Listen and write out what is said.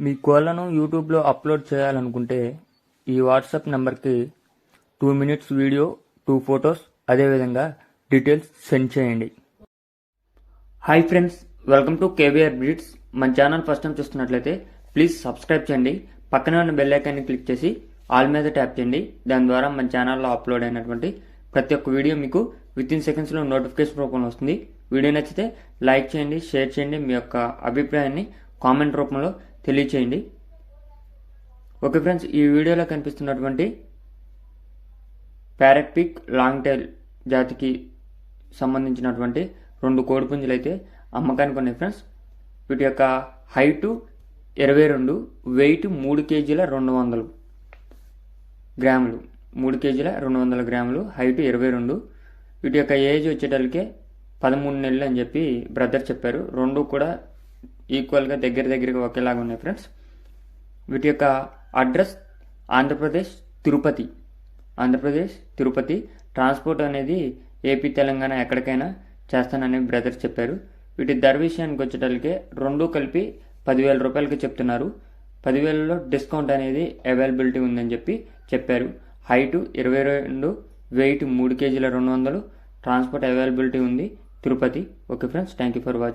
మీ కోళ్లను యూట్యూబ్లో అప్లోడ్ చేయాలనుకుంటే ఈ వాట్సాప్ నెంబర్కి 2 minutes వీడియో, 2 photos, అదేవిధంగా డీటెయిల్స్ సెండ్ చేయండి. Hi friends, welcome to KBR breeds. మన ఛానల్ ఫస్ట్ టైం చూస్తున్నట్లయితే ప్లీజ్ సబ్స్క్రైబ్ చేయండి. పక్కనే ఉన్న బెల్ ఐకాన్ని క్లిక్ చేసి ఆల్ మీద ట్యాప్ చేయండి. దాని ద్వారా మన ఛానల్లో అప్లోడ్ అయినటువంటి ప్రతి ఒక్క వీడియో మీకు వితిన్ సెకండ్స్లో నోటిఫికేషన్ రూపంలో వస్తుంది. వీడియో నచ్చితే లైక్ చేయండి, షేర్ చేయండి, మీ యొక్క అభిప్రాయాన్ని కామెంట్ రూపంలో తెలియచేయండి. ఓకే ఫ్రెండ్స్, ఈ వీడియోలో కనిపిస్తున్నటువంటి ప్యారెట్ పిక్ లాంగ్ టైల్ జాతికి సంబంధించినటువంటి 2 కోడిపుంజులు అయితే అమ్మకానికి ఉన్నాయి ఫ్రెండ్స్. వీటి యొక్క హైటు 22, వెయిట్ 3 kg 200 గ్రాములు, 3 kg 200 గ్రాములు, హైట్ 22. వీటి యొక్క ఏజ్ వచ్చేటప్పటికే 13 నెలలు అని చెప్పి బ్రదర్ చెప్పారు. 2 కూడా ఈక్వల్గా దగ్గరగా ఒకేలాగా ఉన్నాయి ఫ్రెండ్స్. వీటి యొక్క అడ్రస్ ఆంధ్రప్రదేశ్ తిరుపతి. ట్రాన్స్పోర్ట్ అనేది ఏపీ, తెలంగాణ ఎక్కడికైనా చేస్తానని బ్రదర్ చెప్పారు. వీటి ధర విషయానికి వచ్చేటప్పటికే 2 కలిపి 10,000 రూపాయలకి చెప్తున్నారు. 10,000లో డిస్కౌంట్ అనేది అవైలబిలిటీ ఉందని చెప్పారు. Height 22, weight 3 kg 200, transport availability ఉంది Tirupati. Okay friends, thank you for watching.